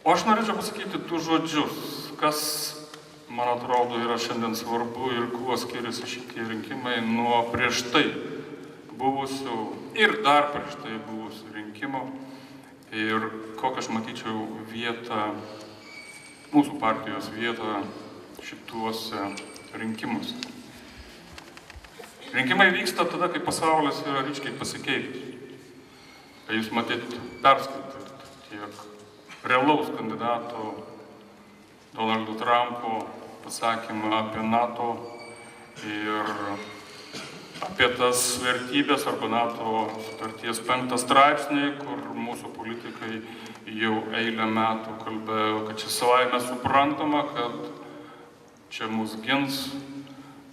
O aš norėčiau pasakyti du žodžius, kas, man atrodo, yra šiandien svarbu ir kuo skiriasi šitie rinkimai nuo prieš tai buvusių ir dar prieš tai buvusių rinkimų ir kokią aš matyčiau vietą, mūsų partijos vietą šituose rinkimuose. Rinkimai vyksta tada, kai pasaulis yra ryškiai pasikeitęs. Kai jūs matyt perskaitėt tiek realaus kandidato Donaldo Trumpo pasakymą apie NATO ir apie tas vertybės arba NATO sutarties 5 straipsnį, kur mūsų politikai jau eilę metų kalbėjo, kad čia savaime suprantama, kad čia mus gins,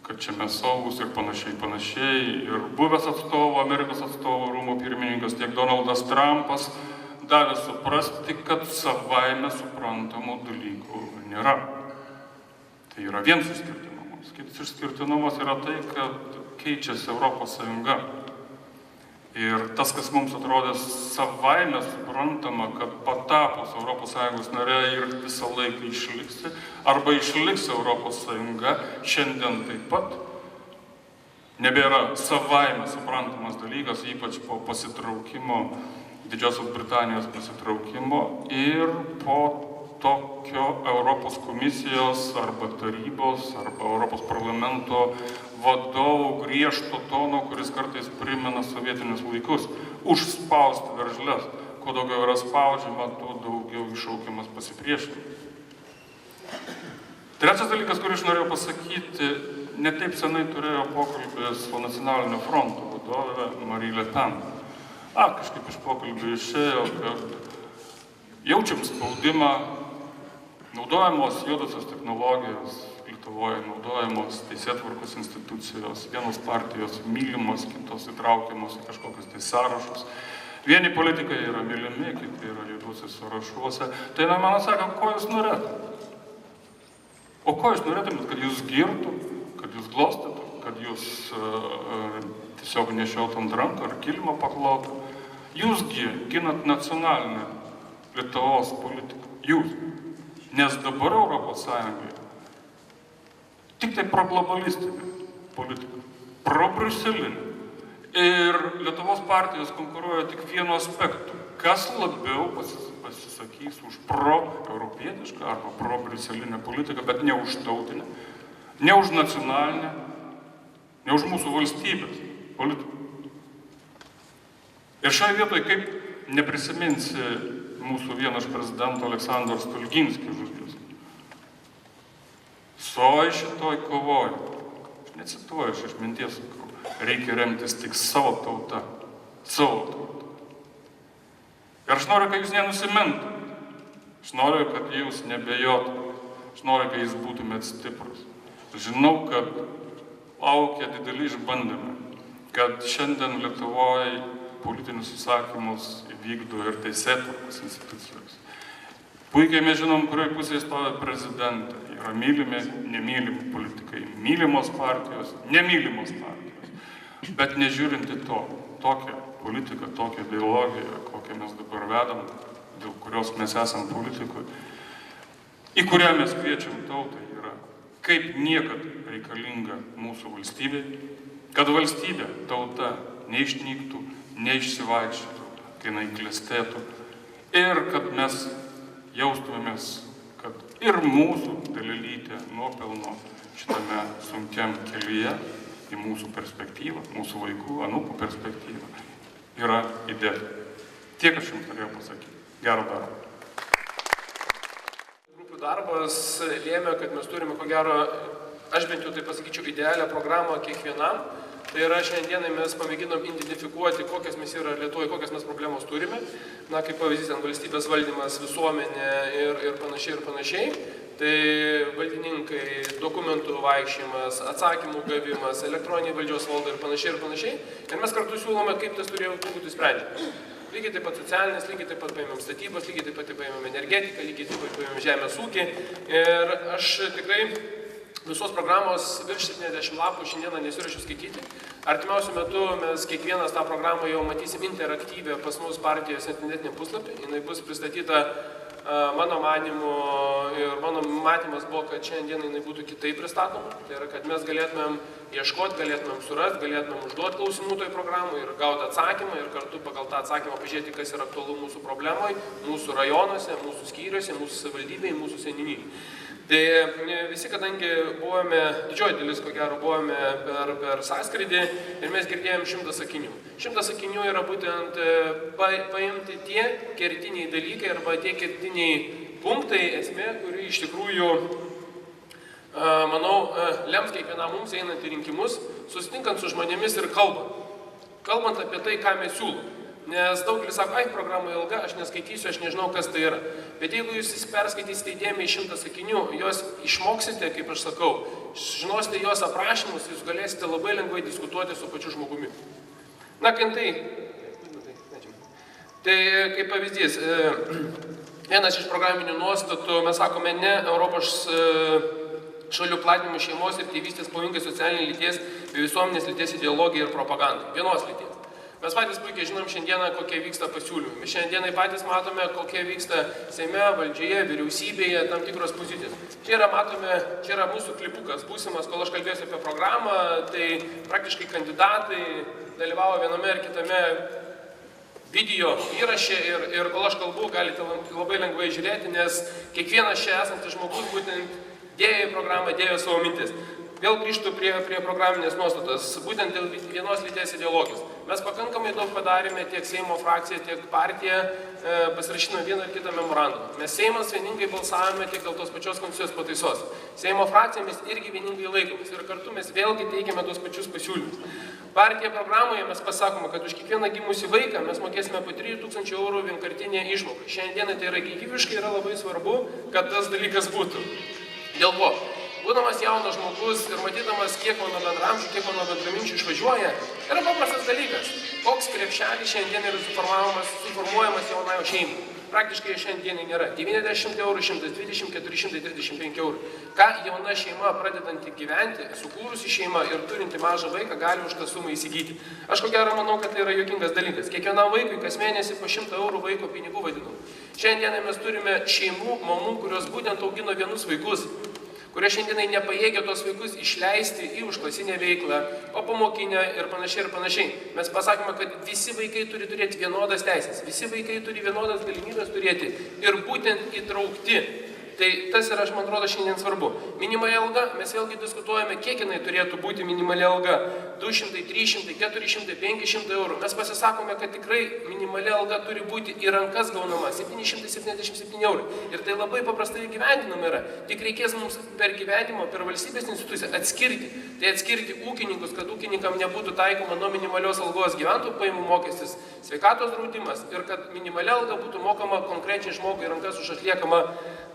kad čia mes saugus ir panašiai. Ir buvęs atstovų, Amerikos atstovų rūmų pirmininkas, tiek Donaldas Trumpas davė suprasti, kad savaime suprantamų dalykų nėra. Tai yra vienas išskirtinumas. Kitas išskirtinumas yra tai, kad keičiasi Europos Sąjunga. Ir tas, kas mums atrodė savaime suprantama, kad patapus Europos Sąjungos narė ir visą laiką išliksi, arba išliks Europos Sąjunga, šiandien taip pat nebėra savaime suprantamas dalykas, ypač po pasitraukimo, Didžiosios Britanijos pasitraukimo ir po tokio Europos komisijos arba tarybos arba Europos parlamento vadovų griežto tono, kuris kartais primena sovietinius laikus, užspausti veržles. Kuo daugiau yra spaudžiama, tuo daugiau iššaukiamas pasipriešinimas. Trečias dalykas, kurį aš norėjau pasakyti, ne taip senai turėjo pokalbį su Nacionalinio fronto vadove Marine Le Pen. Kažkaip iš pokalbį išėjo, kad jaučiam spaudimą, naudojamos juodosios technologijos Lietuvoje, naudojamos teisėtvarkos institucijos, vienos partijos mylimos, kitos įtraukiamos į kažkokius tai sąrašus. Vieni politikai yra mylimi, kiti yra juodosios sąrašuose. Tai man sako, ko jūs norėtumėt? O ko jūs norėtumėt, kad jūs girtų, kad jūs glostytų, kad jūs tiesiog nešiotų ant rankų ar kilimą paklotų? Jūsgi ginat nacionalinę Lietuvos politiką. Jūs. Nes dabar Europos Sąjungoje tik tai proglobalistinė politika, pro-briuselinė. Ir Lietuvos partijos konkuruoja tik vienu aspektu. Kas labiau pasisakys už pro-europietišką arba pro-briuselinę politiką, bet ne už tautinę, ne už nacionalinę, ne už mūsų valstybės politiką. Ir šioje vietoje, kaip neprisiminsi mūsų vieno iš prezidento Aleksandro Stulginskio žodžius. Soj šitoj kovoj, aš necituoju, aš iš minties sakau, reikia remtis tik savo tauta, savo tauta. Ir aš noriu, kad jūs nenusimintumėte, aš noriu, kad jūs nebejotumėte, aš noriu, kad jūs būtumėt stiprus. Žinau, kad laukia dideli išbandymai, kad šiandien Lietuvoje politinius įsakymus vykdo ir teisėtvarkos institucijos. Puikiai mes žinom, kurioje pusėje stovi prezidentė. Yra mylimi, nemylimi politikai, mylimos partijos, nemylimos partijos. Bet nežiūrinti to, tokią politiką, tokią ideologiją, kokią mes dabar vedam, dėl kurios mes esam politikui, į kurią mes kviečiam tautą, yra kaip niekad reikalinga mūsų valstybė, kad valstybė, tauta neišnyktų, neišsivaikščiotų, kai jinai klestėtų ir kad mes jaustumėmės, kad ir mūsų dalelytė nuopelno šitame sunkiam kelyje į mūsų perspektyvą, mūsų vaikų, anūkų perspektyvą yra įdėta. Tiek aš jums norėjau pasakyti. Gero darbo. Grupių darbas lėmė, kad mes turime, ko gero, aš bent jau tai pasakyčiau, idealią programą kiekvienam. Tai yra, šiandienai mes pamėginom identifikuoti, kokias mes yra Lietuvoje, kokias mes problemos turime. Na, kaip pavyzdys, ten valstybės valdymas, visuomenė ir panašiai. Tai valdininkai, dokumentų vaikščiojimas, atsakymų gavimas, elektroniniai valdžios valda ir panašiai. Ir mes kartu siūlome, kaip tas turėjo būti sprendžiama. Lygiai taip pat socialinės, lygiai taip pat paėmėm statybos, lygiai taip pat paėmėm energetiką, lygiai taip pat paėmėm žemės ūkį. Ir aš tikrai visos programos virš 70 lapų šiandieną nesiruošiu skaityti. Artimiausiu metu mes kiekvienas tą programą jau matysim interaktyvę pas mus partijos internetinį puslapį. Jinai bus pristatyta mano manimu ir mano matymas buvo, kad šiandien jinai būtų kitaip pristatoma. Tai yra, kad mes galėtumėm ieškoti, galėtumėm surasti, galėtumėm užduoti klausimų toj programai ir gauti atsakymą ir kartu pagal tą atsakymą pažiūrėti, kas yra aktualu mūsų problemai, mūsų rajonuose, mūsų skyriuose, mūsų savivaldybėje, mūsų seniūnijai. Tai visi, kadangi buvome, didžioji dalis, ko gero, buvome per sąskrydį ir mes girdėjom 100 sakinių. 100 sakinių yra būtent paimti tie kertiniai dalykai arba tie kertiniai punktai, esmė, kuri iš tikrųjų, manau, lems kiekvienam mums einant į rinkimus, susitinkant su žmonėmis ir kalbant apie tai, ką mes siūlom. Nes daugelis sako, programa ilga, aš neskaitysiu, aš nežinau, kas tai yra. Bet jeigu jūs perskaitysite įdėmiai 100 sakinių, jos išmoksite, kaip aš sakau, žinosite jos aprašymus, jūs galėsite labai lengvai diskutuoti su pačiu žmogumi. Na, kantai, tai kaip pavyzdys, vienas iš programinių nuostatų, mes sakome, ne Europos šalių platinimo šeimos ir tėvystės pavojingai socialinė lyties bei visuomenės lyties ideologija ir propaganda. Vienos lyties. Mes patys puikiai žinom šiandieną, kokie vyksta pasiūlymai. Mes šiandienai patys matome, kokie vyksta Seime, valdžioje, vyriausybėje, tam tikros pozicijos. Čia yra mūsų klipukas būsimas, kol aš kalbėsiu apie programą, tai praktiškai kandidatai dalyvavo viename ir kitame video įraše ir kol aš kalbu, galite labai lengvai žiūrėti, nes kiekvienas čia esantis žmogus būtent dėjo į programą, dėjo savo mintis. Vėl grįžtu prie programinės nuostatos, būtent dėl vienos lyties ideologijos. Mes pakankamai daug padarėme tiek Seimo frakcija, tiek partija, pasirašydami vieną ar kitą memorandumą. Mes Seimas vieningai balsavome tiek dėl tos pačios konstitucijos pataisos. Seimo frakcija mes irgi vieningai laikomės ir kartu mes vėlgi teikiame tos pačius pasiūlymus. Partija programoje mes pasakome, kad už kiekvieną gimusį vaiką mes mokėsime po 3000 eurų vienkartinę išmoką. Šiandieną tai yra gyvybiškai, yra labai svarbu, kad tas dalykas būtų. Dėl ko? Būdamas jaunas žmogus ir matydamas, kiek mano bendramžių, kiek mano bendraminčių išvažiuoja, yra paprastas dalykas. Koks krepšelis šiandien yra suformuojamas jaunajo šeimai. Praktiškai šiandienai nėra. 90 eurų, 120, 435 eurų. Ką jauna šeima pradedanti gyventi, sukūrusi šeima ir turinti mažą vaiką, gali už tą sumą įsigyti. Aš ko gero manau, kad tai yra juokingas dalykas. Kiekvienam vaikui kas mėnesį po 100 eurų vaiko pinigų vadinam. Šiandienai mes turime šeimų, mamų, kurios būtent augino vienus vaikus, kurie šiandienai nepajėgia tos vaikus išleisti į užklasinę veiklą, pamokinę ir panašiai. Mes pasakėme, kad visi vaikai turi turėti vienodas teisės, visi vaikai turi vienodas galimybės turėti ir būtent įtraukti. Tai tas yra, aš man atrodo, šiandien svarbu. Minimali alga, mes vėlgi diskutuojame, kiek jinai turėtų būti minimali alga. 200, 300, 400, 500 eurų. Mes pasisakome, kad tikrai minimali alga turi būti į rankas gaunama 777 eurų. Ir tai labai paprastai įgyvendinama yra. Tik reikės mums per gyvenimo, per valstybės instituciją atskirti. Tai atskirti ūkininkus, kad ūkininkam nebūtų taikoma nuo minimalios algos gyventojų pajamų mokestis, sveikatos draudimas ir kad minimali alga būtų mokama konkrečiai žmogui į rankas už atliekamą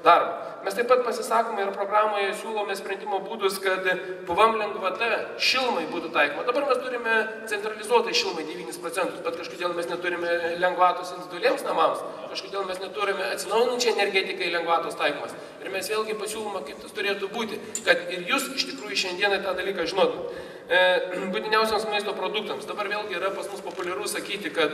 darbą. Mes taip pat pasisakome ir programoje siūlome sprendimo būdus, kad PVM lengvata šilumai būtų taikoma. Dabar mes turime centralizuotai šilumai 9%, bet kažkodėl mes neturime lengvatos individualiems namams, kažkodėl mes neturime atsinaujinančiai energetikai lengvatos taikomas. Ir mes vėlgi pasiūlome, kaip tas turėtų būti, kad ir jūs iš tikrųjų šiandieną tą dalyką žinotumėte. Būtiniausiams maisto produktams. Dabar vėlgi yra pas mus populiaru sakyti, kad,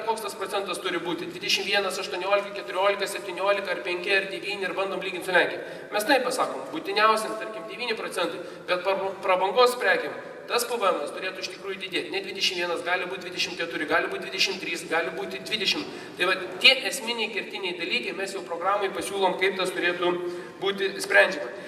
koks tas procentas turi būti. 21, 18, 14, 17 ar 5 ar 9 ir bandom lyginti su Lenkija. Mes taip pasakom, būtiniausiam, tarkim, 9%, bet prabangos prekiam tas PVM turėtų iš tikrųjų didėti. Ne 21, gali būti 24, gali būti 23, gali būti 20. Tai va, tie esminiai kertiniai dalykai mes jau programai pasiūlom, kaip tas turėtų būti sprendžiama.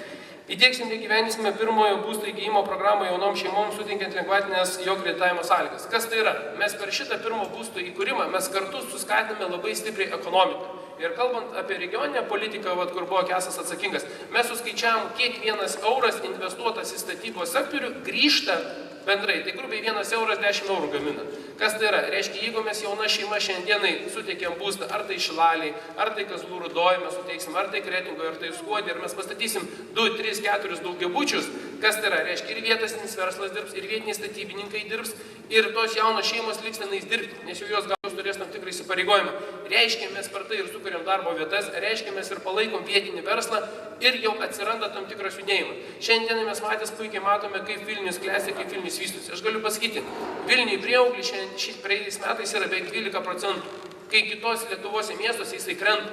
Įdiegsime ir gyvenysime pirmojo būsto įgyjimo programą jaunom šeimoms, suteikiant lengvatinės jo kreditavimo sąlygas. Kas tai yra? Mes per šitą pirmo būsto įkūrimą mes kartu suskatiname labai stipriai ekonomiką. Ir kalbant apie regioninę politiką, kur buvo Kesas atsakingas, mes suskaičiavom, kiek vienas euras investuotas į statybos sektorių grįžta bendrai. Tai grubiai 1 euras 10 eurų gamina. Kas tai yra? Reiškia, jeigu mes jauna šeima šiandienai suteikėm būstą, ar tai Šilaliai, ar tai Kazlų Rūdoj mes suteiksim, ar tai Kretingoje, ar tai Skuode, ir mes pastatysim 2, 3, 4 daugiabučius, kas tai yra? Reiškia, ir vietinis verslas dirbs, ir vietiniai statybininkai dirbs, ir tos jaunos šeimos liks tenais dirbti, nes jau jos gaus turės tam tikrą įsipareigojimą. Reiškia, mes per tai ir sukuriam darbo vietas, reiškia, mes ir palaikom vietinį verslą ir jau atsiranda tam tikras judėjimas. Šiandien mes puikiai matome, kaip Vilnius klesti, kaip Vilnius vystosi. Aš galiu pasakyti, Vilniui prieauglis praeitais metais yra beveik 12%, kai kitos Lietuvos miestuose jisai krenta.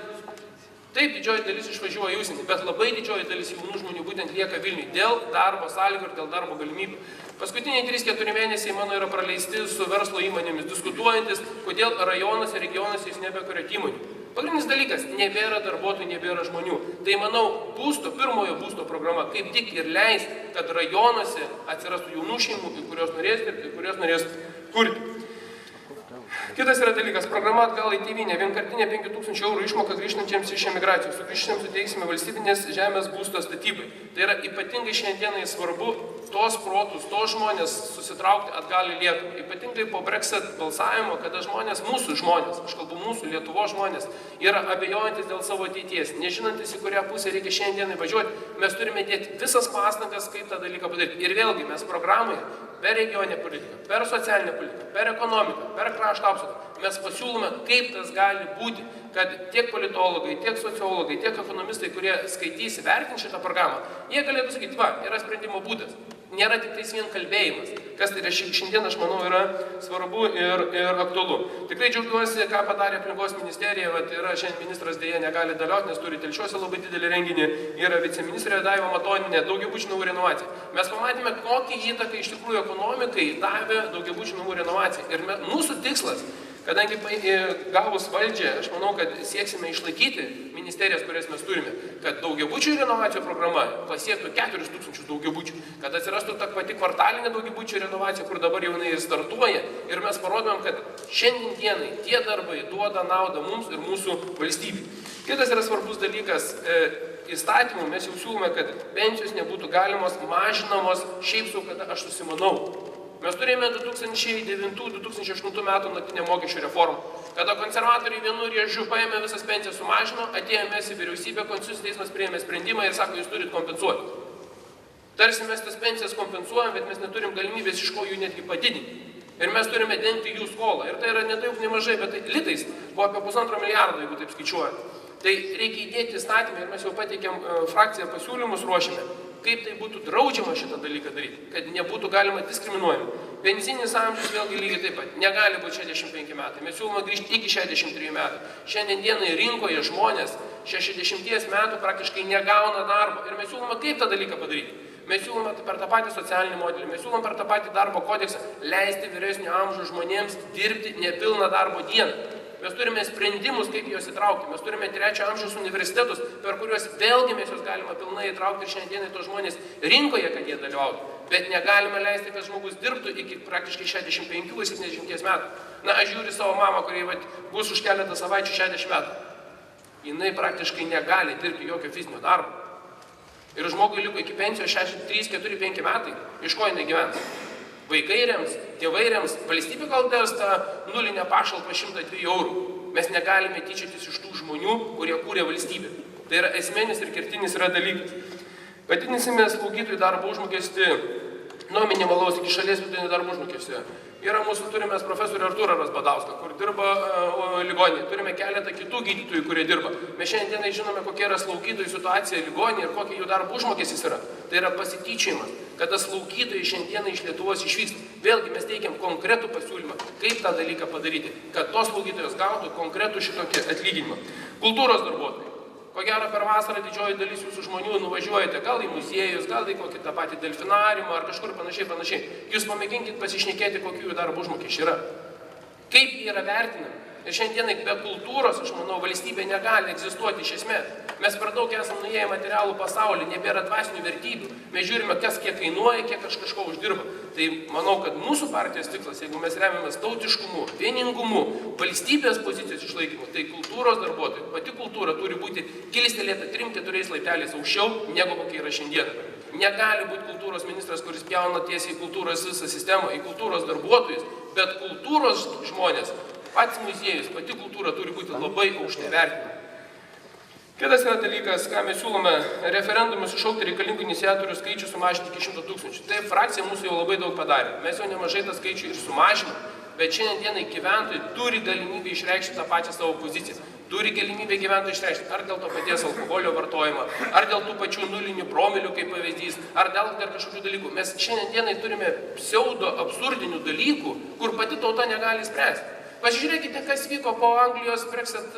Taip, didžioji dalis išvažiuoja į užsienį, bet labai didžioji dalis jaunų žmonių būtent lieka Vilniuje dėl darbo sąlygų ir dėl darbo galimybių. Paskutiniai 3-4 mėnesiai mano yra praleisti su verslo įmonėmis, diskutuojantis, kodėl rajonuose, regionuose jūs nebekuriat įmonių. Pagrindinis dalykas – nebėra darbuotojų, nebėra žmonių. Tai manau, pirmojo būsto programa kaip tik ir leis, kad rajonuose atsirastų jaunų šeimų, kurios norės dirbti, kurios norės kurti. Kitas yra dalykas – programa atgal į tėvynę, vienkartinė 5000 eurų išmoka grįžtantiems iš emigracijos. Sugrįžtantiems suteiksime valstybinės žemės būsto statybai. Tai yra ypatingai šiandienai svarbu tos protus, tos žmonės susitraukti atgal į Lietuvą. Ypatingai po Brexit balsavimo, kada žmonės, mūsų žmonės, aš kalbu mūsų Lietuvos žmonės, yra abejojantis dėl savo ateities, nežinantis, į kurią pusę reikia šiandienai važiuoti, mes turime dėti visas pastangas, kaip tą dalyką padaryti. Ir vėlgi mes programoje per regioninę politiką, per socialinę politiką, per ekonomiką, per krašto apsaugą, mes pasiūlome, kaip tas gali būti, kad tiek politologai, tiek sociologai, tiek ekonomistai, kurie skaitys, vertins šitą programą, jie galėtų sakyti, va, yra sprendimo būdas. Nėra tik tais vien kalbėjimas, kas tai yra šiandien, aš manau, yra svarbu ir aktualu. Tikrai džiaugiuosi, ką padarė aplinkos ministerija, yra šiandien ministras dėja negali dalyvauti, nes turi Telšiuose labai didelį renginį, yra viceministrė Daiva Matoninė, daugiabučių namų renovacija. Mes pamatėme, kokį įtaką iš tikrųjų ekonomikai davė daugiabučių namų renovacija. Ir mūsų tikslas, kadangi gavus valdžią, aš manau, kad sieksime išlaikyti ministerijas, kurias mes turime, kad daugiabučių renovacijų programa pasiektų 4000 daugiabučių, kad atsirastų ta pati kvartalinė daugiabučių renovacija, kur dabar jau jinai ir startuoja, ir mes parodom, kad šiandien dienai tie darbai duoda naudą mums ir mūsų valstybei. Kitas yra svarbus dalykas, įstatymų mes jau siūlome, kad pensijos nebūtų galimos, mažinamos šiaip sau, kada aš susimanau. Mes turėjome 2009-2008 metų naktinę mokesčių reformą, kada konservatoriai vienu rėžiu paėmė visas pensijas sumažino, atėjome į vyriausybę, Konstitucinis teismas priėmė sprendimą ir sako, jūs turit kompensuoti. Tarsi mes tas pensijas kompensuojam, bet mes neturim galimybės iš ko jų netgi padidinti. Ir mes turime dengti jų skolą. Ir tai yra netaip nemažai, bet tai litais buvo apie 1,5 milijardo, jeigu taip skaičiuojant. Tai reikia įdėti įstatymą ir mes jau pateikėm frakciją pasiūlymus ruošime, kaip tai būtų draudžiama šitą dalyką daryti, kad nebūtų galima diskriminuojama. Pensinis amžius vėlgi lygiai taip pat negali būti 65 metai. Mes siūlome grįžti iki 63 metų. Šiandien dienai rinkoje žmonės 60 metų praktiškai negauna darbo. Ir mes siūlome, kaip tą dalyką padaryti. Mes siūlome per tą patį socialinį modelį, mes siūlome per tą patį darbo kodeksą leisti vyresnio amžiaus žmonėms dirbti nepilną darbo dieną. Mes turime sprendimus, kaip juos įtraukti. Mes turime 3 amžiaus universitetus, per kuriuos vėlgi mes juos galime pilnai įtraukti ir šiandienai tos žmonės rinkoje, kad jie dalyvautų. Bet negalime leisti, kad žmogus dirbtų iki praktiškai 65-70 metų. Na, aš žiūriu savo mamą, kuriai bus už keletą savaičių 60 metų. Jinai praktiškai negali dirbti jokio fizinio darbo. Ir žmogui liko iki pensijos 63, 4, 5 metai. Iš ko jinai gyvens? Vaikai rems, tėvai rems, valstybė gal dės tą nulinę pašalpą 102 eurų. Mes negalime tyčiotis iš tų žmonių, kurie kūrė valstybę. Tai yra esminis ir kertinis yra dalykas. Padidinsime slaugytojų darbo užmokestį nuo minimalaus iki šalies vidutinio darbo užmokestį. Yra mūsų turime profesorių Artūrą Razbadauską, kur dirba ligoninėje. Turime keletą kitų gydytojų, kurie dirba. Mes šiandienai žinome, kokia yra slaugytojų situacija ligoninėje ir kokia jų darbo užmokestis yra. Tai yra pasityčiojimas, kada slaugytojai šiandieną iš Lietuvos išvyksta. Vėlgi mes teikiam konkretų pasiūlymą, kaip tą dalyką padaryti, kad tos slaugytojos gautų konkretų šitokį atlyginimą. Kultūros darbuotojai. Ko gero per vasarą didžioji dalis jūsų žmonių nuvažiuojate gal į muziejus, gal į kokį tą patį delfinariumą ar kažkur panašiai. Jūs pamėginkit pasišnekėti, kokių jų darbo užmokesčiai yra. Kaip jie yra vertinami. Ir šiandienai be kultūros, aš manau, valstybė negali egzistuoti iš esmės. Mes per daug esame nuėję materialų pasaulį, nebėra dvasinių vertybių. Mes žiūrime, kas kiek kainuoja, kiek aš kažko uždirba. Tai manau, kad mūsų partijos tikslas, jeigu mes remiamės tautiškumu, vieningumu, valstybės pozicijos išlaikymu, tai kultūros darbuotojai, pati kultūra turi būti kilstelėta 3-4 laipteliais aukščiau, negu kokia yra šiandien. Negali būti kultūros ministras, kuris pjauna tiesiai į kultūros visą sistemą, į kultūros darbuotojus, bet kultūros žmonės, pats muziejus, pati kultūra turi būti labai aukštai vertinama. Kitas yra dalykas, ką mes siūlome, referendumus iššaukti reikalingų iniciatorių skaičių sumažinti iki 100 000. Taip, frakcija mūsų jau labai daug padarė. Mes jau nemažai tą skaičių ir sumažinome, bet šiandien dienai gyventojai turi galimybę išreikšti tą pačią savo poziciją. Turi galimybę gyventojai išreikšti ar dėl to paties alkoholio vartojimo, ar dėl tų pačių nulinių promilių kaip pavyzdys, ar dėl kažkokių dalykų. Mes šiandien dienai turime pseudo absurdinių dalykų, kur pati tauta negali spręsti. Pasižiūrėkite, kas vyko po Anglijos Brexit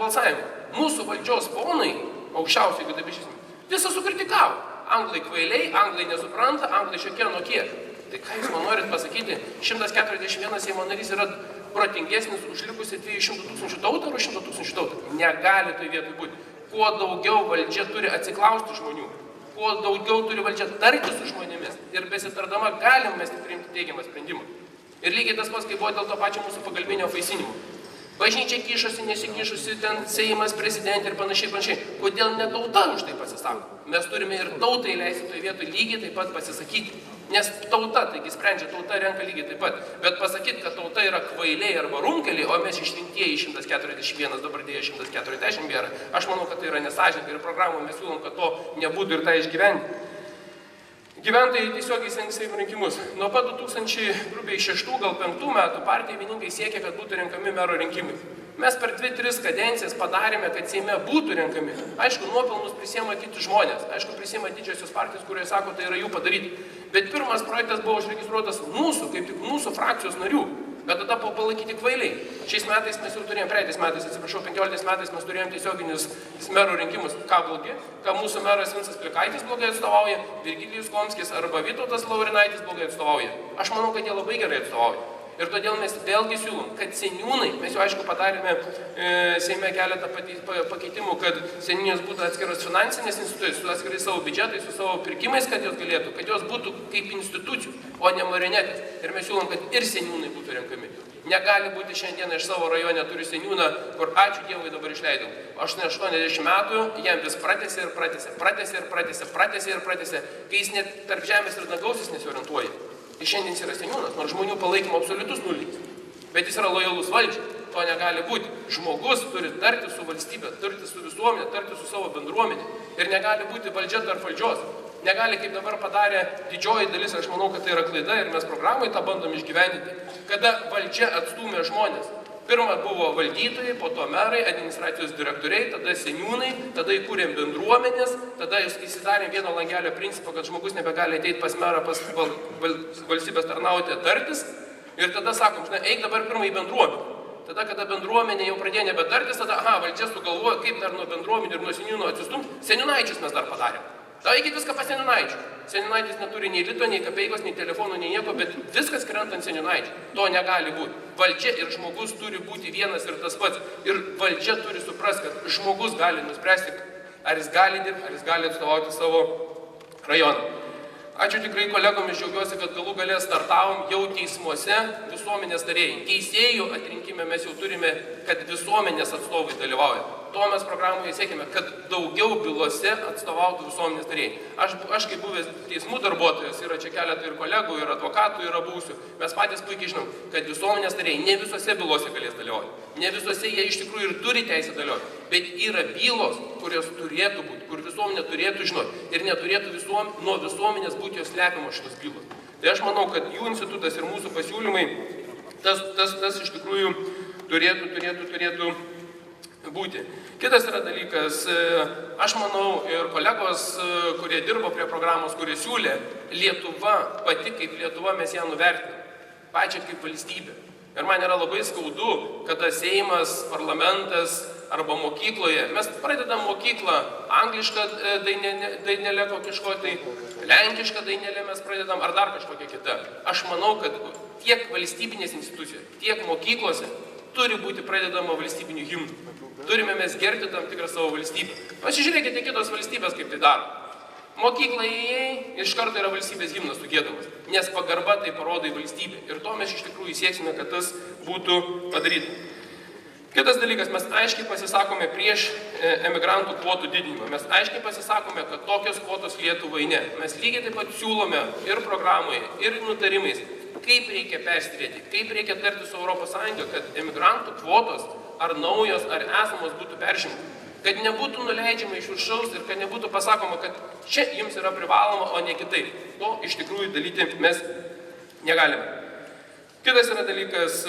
balsavimo. Mūsų valdžios ponai, aukščiausiai, jeigu taip išėsime, visą sukritikavo. Anglai kvailiai, anglai nesupranta, anglai šiokie nokie. Tai ką jūs man norit pasakyti, 141 Seimo narys yra protingesnis už likusi 200 000 tautą ar 100 000 tautą? Negali tai vietoj būti. Kuo daugiau valdžia turi atsiklausti žmonių, kuo daugiau turi valdžia tarti su žmonėmis ir besitardama galim mes tik priimti teigiamą sprendimą. Ir lygiai tas pats, kai buvo dėl to pačio mūsų pagalbinio apvaisinimo. Bažnyčia kišosi, nesikišosi, ten Seimas, prezidentė ir panašiai. Kodėl ne tauta už tai pasisako? Mes turime ir tautai leisti toje vietoje lygiai taip pat pasisakyti. Nes tauta, taigi sprendžia, tauta renka lygiai taip pat. Bet pasakyti, kad tauta yra kvailiai arba runkeliai, o mes išrinktieji 141, dabar dėja 140 bėra, aš manau, kad tai yra nesąžininga ir programų mes siūlom, kad to nebūtų ir tą išgyventi. Gyventojai tiesiogiai senks Seimo rinkimus. Nuo pat 2006 gal 2005 metų partija vieningai siekia, kad būtų renkami mero rinkimai. Mes per 2-3 kadencijas padarėme, kad Seime būtų renkami. Aišku, nuopelnus prisiema kiti žmonės. Aišku, prisiema didžiosios partijos, kurie sako, tai yra jų padaryti. Bet pirmas projektas buvo užregistruotas mūsų, kaip tik mūsų frakcijos narių. Bet tada buvo palaikyti kvailiai. Šiais metais mes jau turėjom, praeitais metais, 15 metais mes turėjom tiesioginius merų rinkimus. Ką blogi? Ką mūsų meras Vincas Plikaitis blogai atstovauja, Virgilijus Komskis arba Vytautas Laurinaitis blogai atstovauja. Aš manau, kad jie labai gerai atstovauja. Ir todėl mes vėlgi siūlom, kad seniūnai, mes jau aišku padarėme Seime keletą pakeitimų, kad seniūnijos būtų atskiros finansinės institucijos, su atskirai savo biudžetais, su savo pirkimais, kad jos galėtų, kad jos būtų kaip institucijų, o ne marionetės. Ir mes siūlom, kad ir seniūnai būtų renkami. Negali būti šiandieną iš savo rajone turiu seniūną, kur ačiū Dievui dabar išleidau. 80 metų, jam vis pratęsė ir pratęsė, pratęsė ir pratęsė, pratęsė ir pratęsė, kai jis net tarp žemės ir dangaus nesiorientuoja. Ir šiandien jis yra seniūnas, nors žmonių palaikymo absoliutus nulis. Bet jis yra lojalus valdžiai. To negali būti. Žmogus turi tarti su valstybė, tarti su visuomenė, tarti su savo bendruomenė. Ir negali būti valdžia tarp valdžios. Negali, kaip dabar padarė didžioji dalis, aš manau, kad tai yra klaida ir mes programai tą bandom išgyvendinti. Kada valdžia atstūmė žmonės. Pirma buvo valdytojai, po to merai, administracijos direktoriai, tada seniūnai, tada įkūrėm bendruomenės, tada įsidarėm vieno langelio principą, kad žmogus nebegali ateiti pas merą, pas valstybės tarnauti, tartis. Ir tada sakom, žinai, eik dabar pirmą į bendruomenę. Tada, kada bendruomenė jau pradėjo nebetartis, tada, valdžia sugalvoja, kaip dar nuo bendruomenių ir nuo seniūnų atsistumti. Seniūnaičius mes dar padarėm. Tada eikit viską pas seniūnaičių. Seniūnaitis neturi nei lito, nei kapeikos, nei telefonų, nei nieko, bet viskas krenta ant seniūnaičių. To negali būti. Valdžia ir žmogus turi būti vienas ir tas pats. Ir valdžia turi suprasti, kad žmogus gali nuspręsti, ar jis gali dirbti, ar jis gali atstovauti savo rajoną. Ačiū tikrai kolegomis, džiaugiuosi, kad galų galę startavom jau teismuose visuomenės tarėjai. Teisėjų atrinkime mes jau turime, kad visuomenės atstovai dalyvauja. To mes programoje siekime, kad daugiau bylose atstovautų visuomenės tarėjai. Aš kaip buvęs teismų darbuotojas, yra čia keletą ir kolegų, ir advokatų yra buvusių, mes patys puikiai žinom, kad visuomenės tarėjai ne visose bylose galės dalyvauti. Ne visose jie iš tikrųjų ir turi teisę dalyvauti. Bet yra bylos, kurios turėtų būti, kur visuomenė turėtų žinoti ir neturėtų nuo visuomenės būti jos slepiamos šitos bylos. Tai aš manau, kad jų institutas ir mūsų pasiūlymai, tas iš tikrųjų turėtų būti. Kitas yra dalykas, aš manau ir kolegos, kurie dirbo prie programos, kurie siūlė, Lietuva, pati kaip Lietuva mes ją nuvertiname, pačią kaip valstybę. Ir man yra labai skaudu, kada Seimas, parlamentas arba mokykloje, mes pradedam mokyklą, anglišką dainelę kažko, tai lenkišką dainelę mes pradedam, ar dar kažkokią kitą. Aš manau, kad tiek valstybinės institucijos, tiek mokyklose turi būti pradedama valstybinių himnų. Turime mes gerti tam tikrą savo valstybę. Pasižiūrėkite kitos valstybės, kaip tai daro. Mokyklą įėjai, iš karto yra valstybės himnas sugiedamas, nes pagarba tai parodo į valstybę. Ir to mes iš tikrųjų sieksime, kad tas būtų padaryta. Kitas dalykas, mes aiškiai pasisakome prieš emigrantų kvotų didinimą. Mes aiškiai pasisakome, kad tokios kvotos Lietuvai ne. Mes lygiai taip pat siūlome ir programoje, ir nutarimais, kaip reikia perstyrėti, kaip reikia tarti su ES, kad emigrantų kvotos ar naujos, ar esamos būtų peržengtos. Kad nebūtų nuleidžiama iš viršaus ir kad nebūtų pasakoma, kad čia jums yra privaloma, o ne kitaip. To iš tikrųjų daryti mes negalime. Kitas yra dalykas,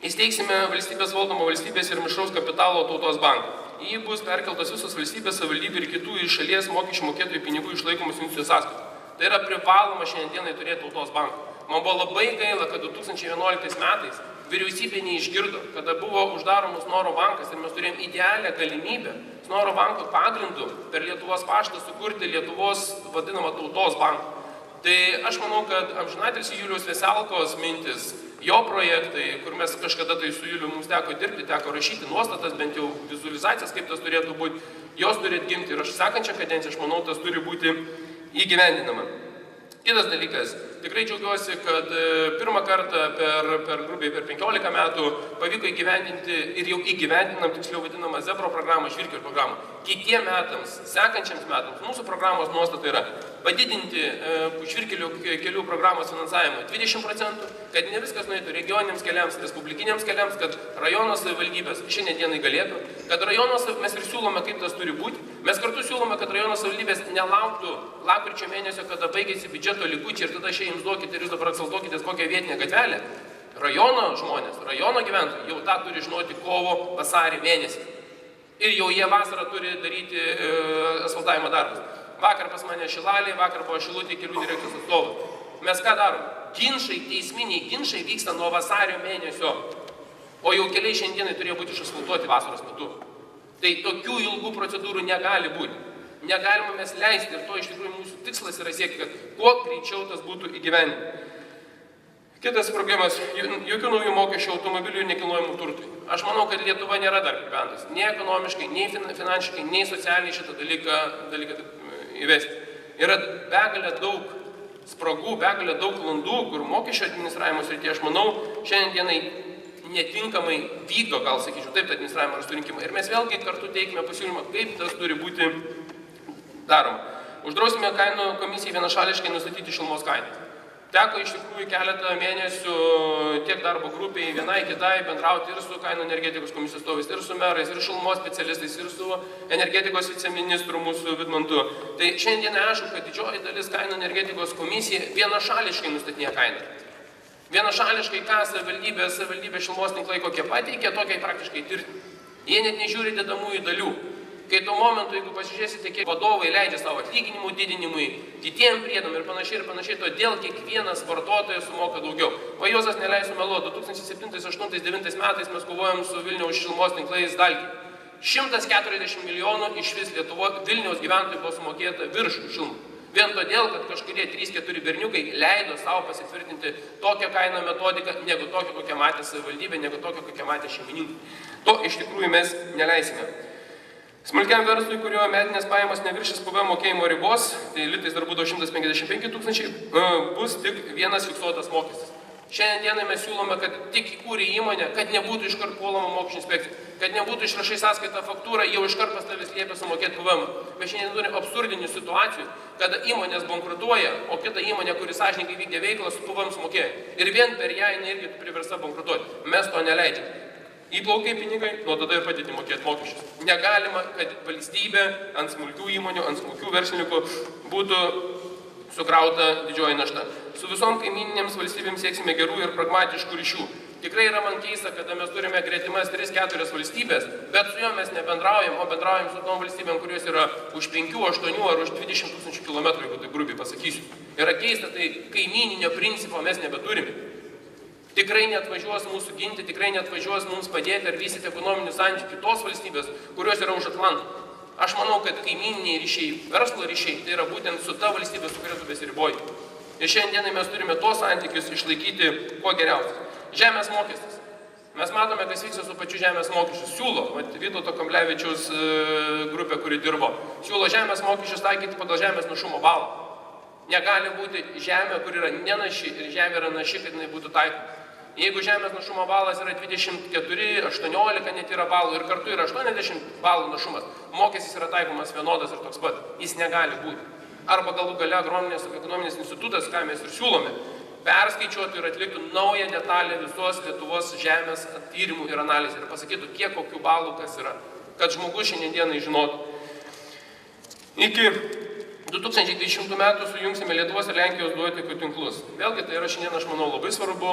įsteigsime valstybės valdomą valstybės ir mišraus kapitalo tautos banką. Į jį bus perkeltos visos valstybės, savivaldybių ir kitų iš šalies mokesčių mokėtojų pinigų išlaikomus institucijų sąskaitų. Tai yra privaloma šiandienai turėti tautos banką. Man buvo labai gaila, kad 2011 metais vyriausybė neišgirdo, kada buvo uždaromas Snoro bankas ir mes turėjom idealią galimybę Snoro banko pagrindu per Lietuvos paštą sukurti Lietuvos vadinamą tautos banką. Tai aš manau, kad amžinatilsį Juliaus Veselkos mintis, jo projektai, kur mes kažkada tai su Juliu mums teko dirbti, teko rašyti nuostatas, bent jau vizualizacijas, kaip tas turėtų būti, jos turi atgimti ir aš sekančią kadenciją, aš manau, tas turi būti įgyvendinama. Kitas dalykas, tikrai džiaugiuosi, kad pirmą kartą per grubiai per 15 metų pavyko įgyvendinti ir jau įgyvendinam, tiksliau vadinamą Zebro programą, žvyrkelių programą. Kitiem metams, sekančiams metams, mūsų programos nuostata yra padidinti žvyrkelių programos finansavimą 20%, kad ne viskas nueitų regioniniams keliams, respublikiniams keliams, kad rajono savivaldybės šiandien dienai galėtų, kad rajono mes ir siūlome, kaip tas turi būti. Mes kartu siūlome, kad rajono savivaldybės nelauktų lapkričio mėnesio, kada baigėsi biudžeto likučiai ir tada jums duokite ir jūs dabar aksaltuokitės kokią vietinę gatvelę. Rajono žmonės, rajono gyventojai jau tą turi žinoti kovo, vasarį mėnesį. Ir jau jie vasarą turi daryti asfaltavimo darbus. Vakar pas mane Šilalė, vakar buvo Šilutė kelių direkcijos atstovas. Mes ką darom? Ginčai, teisminiai ginčai vyksta nuo vasario mėnesio, o jau keliai šiandienai turėjo būti išasfaltuoti vasaros metu. Tai tokių ilgų procedūrų negali būti. Negalime mes leisti ir to iš tikrųjų mūsų tikslas yra siekti, kad kuo greičiau tas būtų įgyvendinta. Kitas problemas, jokių naujų mokesčių automobilių ir nekilnojamų turtui. Aš manau, kad Lietuva nėra dar pribrendusi, nei ekonomiškai, nei finansiškai, nei socialiai šitą dalyką įvesti. Yra begalė daug spragų, begalė daug landų, kur mokesčio administravimo srityje, aš manau, šiandien dienai netinkamai vykdo, gal sakyčiau, taip, administravimo ir surinkimą. Ir mes vėlgi kartu teikime pasiūlymą, kaip tas turi būti daroma. Uždrausime kainų komisijai vienašališkai nustatyti šilumos kainą. Teko iš tikrųjų keletą mėnesių tiek darbo grupiai, vienai kitai bendrauti ir su kainų energetikos komisijos atstovais, ir su merais, ir šilumos specialistais, ir su energetikos viceministru mūsų Vidmantu. Tai šiandien aišku, kad didžioji dalis kainų energetikos komisija vienašališkai nustatinėja kainą. Vienašališkai, ką savivaldybė šilumos tinklai kokie pateikia, tokiai praktiškai tirti. Jie net nežiūri dedamųjų dalių. Kai tuo momentu, jeigu pasižiūrėsite, kiek vadovai leidžia savo atlyginimų didinimui, kitiem priedam ir panašiai, todėl kiekvienas vartotojas sumoka daugiau. O Juozas neleis sumeluoti, 2007, 2008, 2009 metais mes kovojom su Vilniaus šilumos tinklais Dalgiai. 140 milijonų iš vis Vilniaus gyventojų buvo sumokėta virš šilumų. Vien todėl, kad kažkurie 3-4 berniukai leido savo pasitvirtinti tokią kainą metodiką, negu tokią, kokią matė savivaldybė, negu tokią, kokią matė šeimininkai. To iš tikrųjų mes neleisime. Smulkiam verslui, kurio metinės pajamos neviršys PVM mokėjimo ribos, tai litais dar būtų 155 tūkstančiai, bus tik vienas fiksuotas mokestis. Šiandien dienai mes siūlome, kad tik įkūrė įmonę, kad nebūtų iškart puolama mokesčių inspekcija, kad nebūtų išrašai sąskaitą faktūrą, jau iškart pas tavęs liepia sumokėti PVM. Mes šiandien turime absurdinių situacijų, kada įmonės bankrutuoja, o kita įmonė, kuri sąžininkai vykdė veiklą, su PVM sumokėjo. Ir vien per ją jinai irgi priversta bankrutuoti. Mes to neleidžiame. Įplaukiai pinigai, nuo tada ir padėti mokėti mokesčius. Negalima, kad valstybė ant smulkių įmonių, ant smulkių verslininkų būtų sukrauta didžioji našta. Su visom kaimininėms valstybėms sieksime gerų ir pragmatiškų ryšių. Tikrai yra man keista, kada mes turime gretimas 3-4 valstybės, bet su jom mes nebendraujam, o bendraujam su tom valstybėm, kurios yra už 5, 8 ar už 20 tūkstančių kilometrų, jeigu tai grubiai pasakysiu. Yra keista, tai kaimininio principo mes nebeturime. Tikrai neatvažiuos mūsų ginti, tikrai neatvažiuos mums padėti ar vystyti ekonominių santykių tos valstybės, kurios yra už Atlanto. Aš manau, kad kaimyniniai ryšiai, verslo ryšiai, tai yra būtent su ta valstybė, su kuria tu besiriboji. Ir šiandienai mes turime tos santykius išlaikyti kuo geriausiai. Žemės mokestis. Mes matome, kas vyksta su pačiu žemės mokesčiu. Siūlo, Vytauto Kamblevičiaus grupė, kuri dirbo, siūlo žemės mokesčius taikyti pagal žemės našumo balą. Negali būti žemė, kur yra nenaši ir žemė yra naši, kad jinai būtų taikoma. Jeigu žemės našumo balas yra 24, 18 net yra balų ir kartu yra 80 balų našumas, mokestis yra taikomas vienodas ir toks pat. Jis negali būti. Arba galų gale agronominės ir ekonominės institutas, ką mes ir siūlome, perskaičiuotų ir atliktų naują detalę visos Lietuvos žemės tyrimų ir analizę ir pasakytų, kiek kokių balų kas yra, kad žmogus šiandienai žinotų. Iki 2020 metų sujungsime Lietuvos ir Lenkijos dujotiekio tinklus. Vėlgi, tai yra šiandien, aš manau, labai svarbu,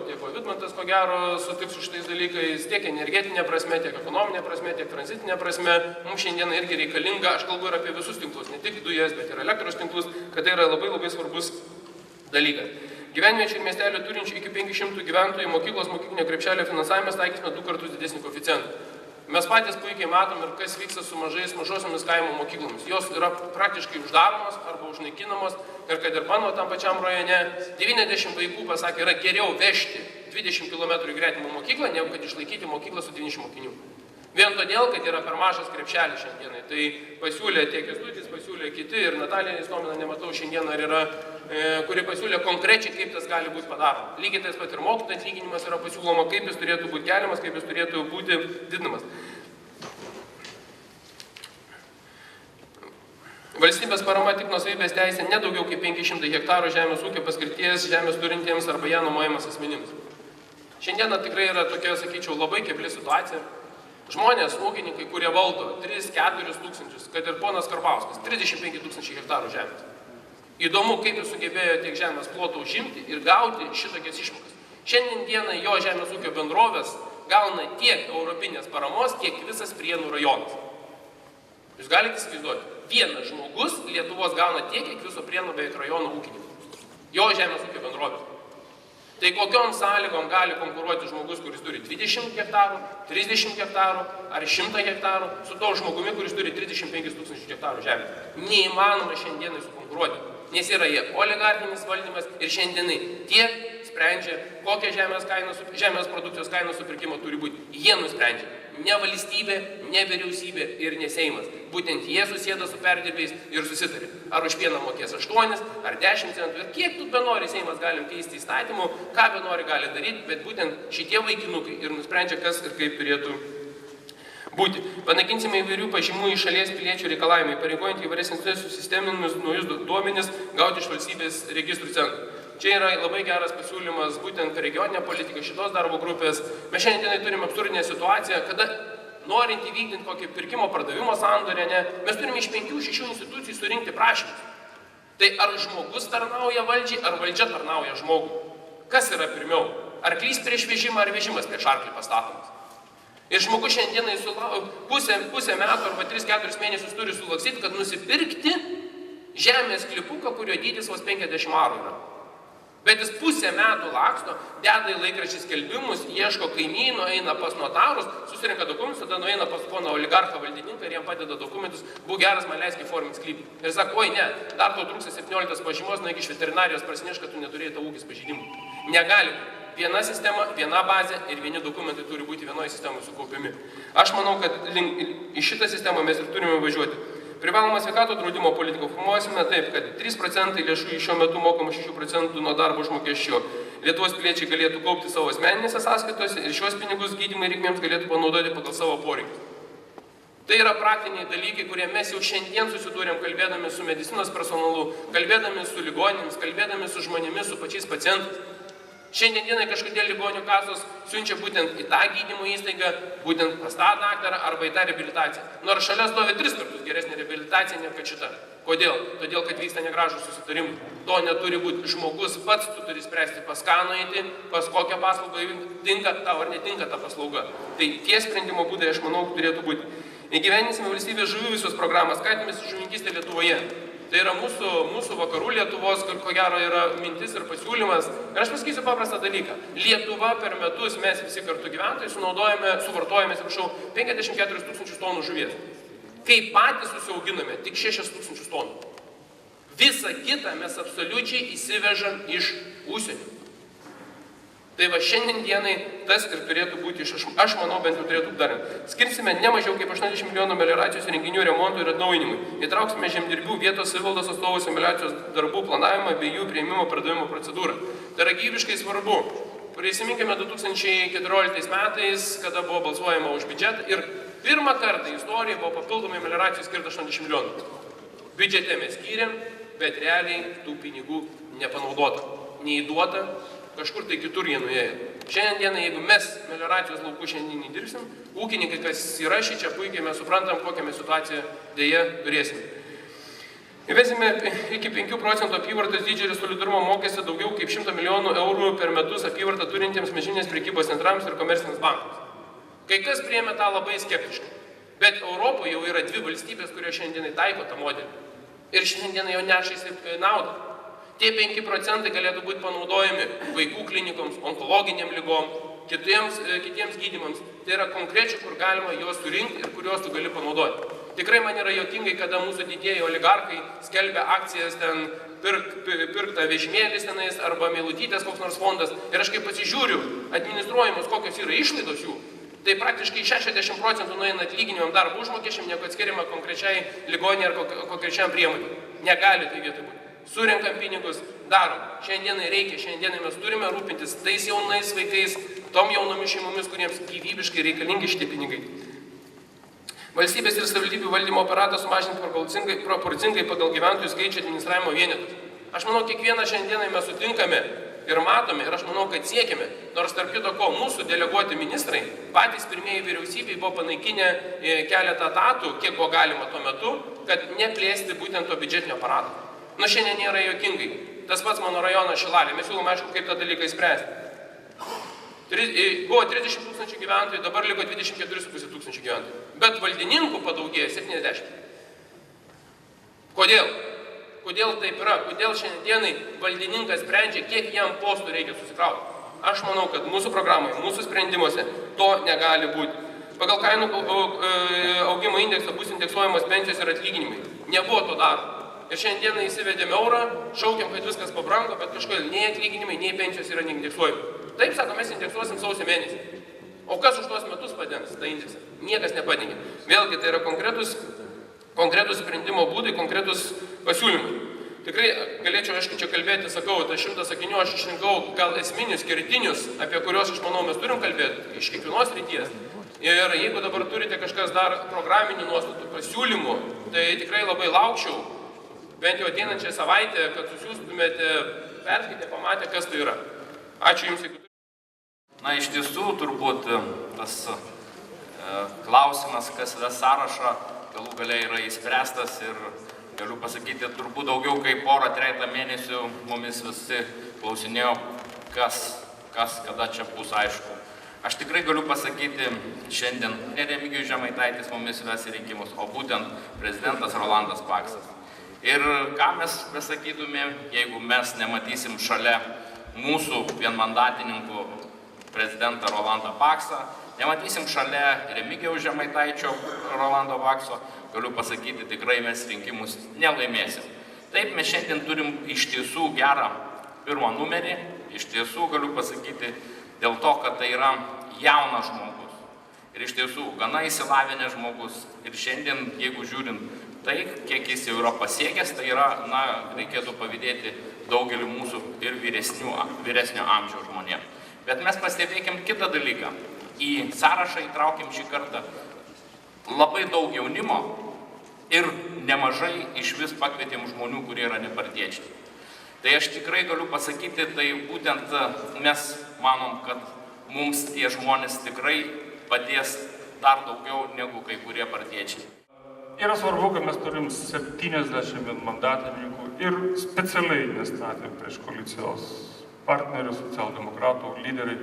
tiek Vidmantas, ko gero, sutiks su šitais dalykais, tiek energetinė prasme, tiek ekonominė prasme, tiek tranzitinė prasme. Mums šiandien irgi reikalinga, aš kalbu ir apie visus tinklus, ne tik dujas, bet ir elektros tinklus, kad tai yra labai svarbus dalykas. gyvenviečių ir miestelio turinčių iki 500 gyventojų mokyklos mokyklinio krepšelio finansavimas taikysime 2 kartus didesnį koeficientą. Mes patys puikiai matom ir kas vyksta su mažosiomis kaimo mokyklomis. Jos yra praktiškai uždaromos arba užnaikinamos ir kad ir mano tam pačiam rajone 90 vaikų pasakė, yra geriau vežti 20 km į gretimą mokyklą, negu kad išlaikyti mokyklą su 90 mokinių. Vien todėl, kad yra per mažas krepšelis šiandienai. Tai pasiūlė tiek Kęstutis, pasiūlė kiti ir Natalija Istomina, nematau šiandien ar yra, kuri pasiūlė konkrečiai, kaip tas gali būti padaroma. Lygiai tas pat ir mokytojų atlyginimas yra pasiūloma, kaip jis turėtų būti keliamas, kaip jis turėtų būti didinamas. Valstybės parama tik nuosavybės teisė nedaugiau kaip 500 hektarų žemės ūkio paskirties žemės turintiems arba ją nuomojamas asmenims. Šiandieną tikrai yra tokia, sakyčiau, labai kebli situacija. Žmonės, ūkininkai, kurie valdo 3-4 tūkstančius, kad ir ponas Karbauskis, 35 tūkstančiai hektarų žemės. Įdomu, kaip jis sugebėjo tiek žemės ploto užimti ir gauti šitokias išmokas. Šiandien dieną jo žemės ūkio bendrovės gauna tiek europinės paramos, kiek visas Prienų rajonas. Jūs galite įsivaizduoti, vienas žmogus Lietuvos gauna tiek, kiek viso Prienų beveik rajono ūkininkų. Jo žemės ūkio bendrovės. Tai kokiom sąlygom gali konkuruoti žmogus, kuris turi 20 hektarų, 30 hektarų ar 100 hektarų su to žmogumi, kuris turi 35 tūkstančių hektarų žemės. Neįmanoma šiandienai sukonkuruoti, nes yra jie oligarchinis valdymas ir šiandienai tie sprendžia, kokia žemės produkcijos kainos supirkimo turi būti. Jie nusprendžia. Ne valstybė, ne vyriausybė ir ne Seimas. Būtent jie susėda su perdirbėjais ir susitarė. Ar už pieną mokės 8, ar 10 centų. Ir kiek tu benori Seimas galim keisti įstatymų, ką benori gali daryti, bet būtent šitie vaikinukai ir nusprendžia, kas ir kaip turėtų būti. Panaikinsime įvairių pažymų iš šalies piliečių reikalavimai, pareigojant įvairias institucijų sisteminius naujus duomenis gauti iš valstybės registrų centrų. Čia yra labai geras pasiūlymas būtent regioninė politika šitos darbo grupės. Mes šiandien turime absurdinę situaciją, kada norint įvykdinti kokį pirkimo pardavimo sandorį, mes turime iš 5-6 institucijų surinkti prašymus. Tai ar žmogus tarnauja valdžiai, ar valdžia tarnauja žmogui? Kas yra pirmiau? Arklys prieš vežimą, ar vežimas prieš arklį pastatomas? Ir žmogus šiandienai pusę metų arba 3-4 mėnesius turi sulaksyti, kad nusipirkti žemės klipuką, kurio dydis vos 50 arų yra. Bet jis pusę metų laksto, deda į laikraščius skelbimus, ieško kaimynų, eina pas notarus, susirenka dokumentus, tada nueina pas poną oligarchą valdininką ir jam padeda dokumentus, būk geras, man leisk įforminti sklypą. Ir sako, oi ne, dar tau trūksta 17 pažymos, nueik iš veterinarijos prasineš, kad tu neturėjai tavo ūkis pažeidimų. Negali. Viena sistema, viena bazė ir vieni dokumentai turi būti vienoje sistemoje sukaupiami. Aš manau, kad į šitą sistemą mes ir turime važiuoti. Privalomą sveikatos draudimo politiką formuosime taip, kad 3% lėšų iš šiuo metu mokama 6% nuo darbo užmokesčio. Lietuvos piliečiai galėtų kaupti savo asmeninėse sąskaitose ir šios pinigus gydymai reikmėms galėtų panaudoti pagal savo poreikius. Tai yra praktiniai dalykai, kurie mes jau šiandien susidūrėm, kalbėdami su medicinos personalu, kalbėdami su ligoninėmis, kalbėdami su žmonėmis, su pačiais pacientais. Šiandien dienai kažkodėl ligonių kasos siunčia būtent į tą gydymo įstaigą, būtent pas tą daktarą arba į tą reabilitaciją. Nors šalia stovi 3 kartus geresnė reabilitacija negu kad šita. Kodėl? Todėl, kad vyksta negražūs susitarimai. To neturi būti. Žmogus pats tu turi spręsti, pas ką nueiti, pas kokią paslaugą tinka tau ar netinka ta paslauga. Tai tie sprendimo būdai, aš manau, turėtų būti. Įgyvendinsime valstybės žuvų visos programas, skatinimės žuvininkystę Lietuvoje. Tai yra mūsų vakarų Lietuvos, ko gero yra mintis ir pasiūlymas. Ir aš pasakysiu paprastą dalyką. Lietuva per metus mes visi kartu gyventojai suvartojame 54 tūkstančius tonų žuvies. Kai patys susiauginame tik 6 tūkstančius tonų. Visą kitą mes absoliučiai įsivežam iš užsienio. Tai va šiandien dienai tas ir turėtų būti, aš manau, bent jau turėtų darant. Skirsime ne mažiau kaip 80 milijonų melioracijos renginių remontui ir atnaujinimui. Įtrauksime žemdirbių vietos savivaldos atstovus melioracijos darbų planavimą bei jų priėmimo pardavimo procedūrą. Tai yra gyvybiškai svarbu. Prisiminkime 2014 metais, kada buvo balsuojama už biudžetą ir pirmą kartą istorijoje buvo papildomai melioracijos skirta 80 milijonų. Biudžete mes skyrėm, bet realiai tų pinigų nepanaudota, neįduota. Kažkur tai kitur jie nuėjo. Šiandien dieną, jeigu mes melioracijos laukų šiandien įdirbsim, ūkininkai, kas yra šičia, puikiai mes suprantam, kokią mes situaciją dėja turėsime. Įvesime iki 5% apyvartos dydžio ir solidarumo mokestį daugiau kaip 100 milijonų eurų per metus apyvartą turintiems mažinės prekybos centrams ir komerciniams bankams. Kai kas priėmė tą labai skeptiškai. Bet Europoje jau yra 2 valstybės, kurios šiandienai taiko tą modelį. Ir šiandieną jau nešasi naudą. Tie 5 procentai galėtų būti panaudojami vaikų klinikoms, onkologiniam lygom, kitiems gydymams. Tai yra konkrečiai, kur galima juos surinkti ir kuriuos tu gali panaudoti. Tikrai man yra juokingai, kada mūsų didieji oligarkai skelbia akcijas ten pirktą vežimėlis tenais arba meilutytės koks nors fondas. Ir aš kai pasižiūriu administruojamos, kokios yra išlaidos jų, tai praktiškai 60% nueina atlyginimam darbo užmokesčiam, negu atskiriama konkrečiai ligoninei ar konkrečiam priemonei. Negali tai vietoj būti. Surenkam pinigus, darom. Šiandienai reikia, šiandienai mes turime rūpintis tais jaunais vaikais, tom jaunomis šeimomis, kuriems gyvybiškai reikalingi šitie pinigai. Valstybės ir savivaldybių valdymo aparatą sumažinti proporcingai pagal gyventojų skaičių administravimo vienetus. Aš manau, kiekvieną šiandienai mes sutinkame ir matome, ir aš manau, kad siekiame, nors tarp kito ko mūsų deleguoti ministrai, patys pirmieji vyriausybei buvo panaikinę keletą etatų, kiek buvo galima tuo metu, kad neplėsti būtent to biudžetinio aparato. Nu šiandien nėra juokingai. Tas pats mano rajonas Šilalė, mes siūlom aišku, kaip tą dalyką įspręsti. Buvo 30 tūkstančių gyventojų, dabar liko 24,5 tūkstančių gyventojų. Bet valdininkų padaugėjo 70. Kodėl? Kodėl taip yra? Kodėl šiandienai valdininkas sprendžia, kiek jam postų reikia susikrauti? Aš manau, kad mūsų programoje, mūsų sprendimuose to negali būti. Pagal kainų augimo indeksą bus indeksuojamos pensijos ir atlyginimai. Nebuvo to darbo. Ir šiandieną įsivedėme eurą, šaukiam, kad viskas pabrango, bet kažkodėl nei atlyginimai, nei pensijos yra neindeksuojami. Taip, sako, mes indeksuosim sausio mėnesį. O kas už tuos metus padengs tą indeksą? Niekas nepadengia. Vėlgi, tai yra konkretus sprendimo būdai, konkretus pasiūlymai. Tikrai galėčiau, aišku, čia kalbėti, sakau, tą 100 sakinių aš išrinkau gal esminius, kertinius, apie kuriuos, aš manau, mes turim kalbėti iš kiekvienos ryties. Ir jeigu dabar turite kažkas dar programinių nuostatų, pasiūlymų, tai tikrai labai laukčiau, bent jau ateinančią savaitę, kad susiųstumėte, perskaitę, pamatę, kas tai yra. Ačiū Jums, jeigu turite. Na, iš tiesų, turbūt tas klausimas, kas yra sąrašą, galų galiai yra įspręstas ir galiu pasakyti, turbūt daugiau kaip porą, trejetą mėnesių mumis visi klausinėjo, kas kada čia bus aišku. Aš tikrai galiu pasakyti šiandien, ne Remigijus Žemaitaitis mumis ves į rinkimus, o būtent prezidentas Rolandas Paksas. Ir ką mes besakytume, jeigu mes nematysim šalia mūsų vienmandatininkų prezidentą Rolandą Paksą, nematysim šalia Remigijaus Žemaitaičio Rolando Pakso, galiu pasakyti, tikrai mes rinkimus nelaimėsim. Taip, mes šiandien turim iš tiesų gerą pirmą numerį, iš tiesų galiu pasakyti, dėl to, kad tai yra jaunas žmogus. Ir iš tiesų, gana įsilavinęs žmogus. Ir šiandien, jeigu žiūrint tai, kiek jis jau yra pasiekęs, tai yra, reikėtų pavydėti daugelį mūsų ir vyresnio amžiaus žmonėms. Bet mes pastebėkim kitą dalyką. Į sąrašą įtraukim šį kartą labai daug jaunimo ir nemažai iš vis pakvietėm žmonių, kurie yra nepartiečiai. Tai aš tikrai galiu pasakyti, tai būtent mes manom, kad mums tie žmonės tikrai padės dar daugiau negu kai kurie partiečiai. Yra svarbu, kad mes turim 70 mandatininkų ir specialiai nestatėm prieš koalicijos partnerius, socialdemokratų lyderiai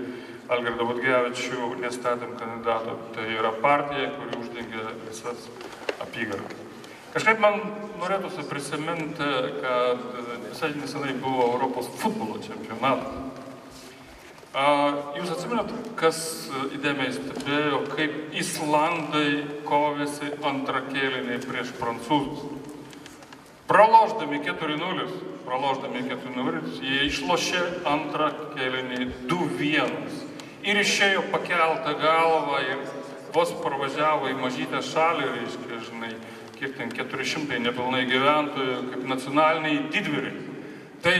Algirdą Butkevičių nestatėm kandidato. Tai yra partija, kuri uždengia visas apygardas. Kažkaip man norėtųsi prisiminti, kad visai nesenai buvo Europos futbolo čempionatas. Jūs atsimenat, kas įdėmiai stebėjo, kaip Islandai kovėsi antrą kėlinį prieš prancūzus. Pralošdami 4-0, jie išlošė antrą kėlinį 2-1 ir išėjo pakeltą galvą ir vos parvažiavo į mažytę šalį, reiškia, žinai, kiek ten 400 nepilnai gyventojų, kaip nacionaliniai didvyriai. Tai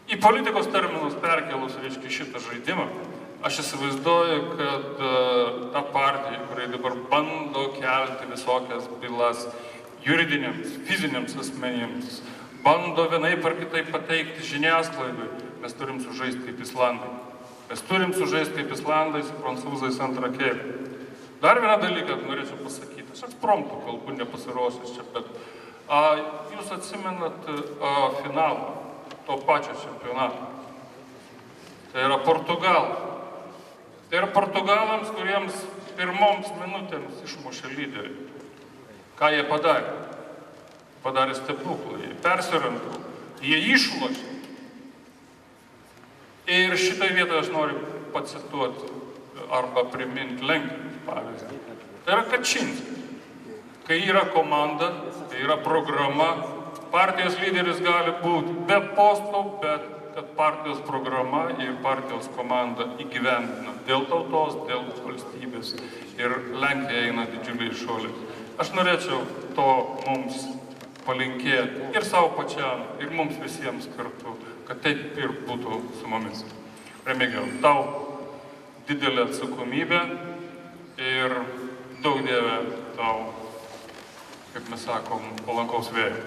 į politikos terminus perkelus, reiškia, šitą žaidimą, aš įsivaizduoju, kad ta partija, kuriai dabar bando kelti visokias bylas juridiniams, fiziniams asmenims, bando vienaip ar kitaip pateikti žiniasklaidai, mes turim sužaisti kaip Islandai. Mes turim sužaisti kaip Islandai su prancūzais antrą kėlinį. Dar vieną dalyką norėčiau pasakyti. Aš ekspromtu kalbu nepasiruošęs čia, bet jūs atsimenat finalą to pačio čempionato. Tai yra Portugalai. Tai yra Portugalams, kuriems pirmoms minutėms išmušė lyderiai. Ką jie padarė? Padarė stebuklą, jie persiorientavo. Jie išlošė. Ir šitai vietoje aš noriu pacituoti arba priminti Lenkijos pavyzdį. Tai yra Kačinskis. Kai yra komanda, kai yra programa, partijos lyderis gali būti be posto, bet kad partijos programa ir partijos komanda įgyvendina dėl tautos, dėl valstybės. Ir Lenkija eina didžiuliai šuoliais. Aš norėčiau to mums palinkėti ir savo pačiam, ir mums visiems kartu, kad taip ir būtų su mumis. Remigijau, tau didelė atsakomybė ir daug Dieve tau, kaip mes sakom, palankaus vėjo.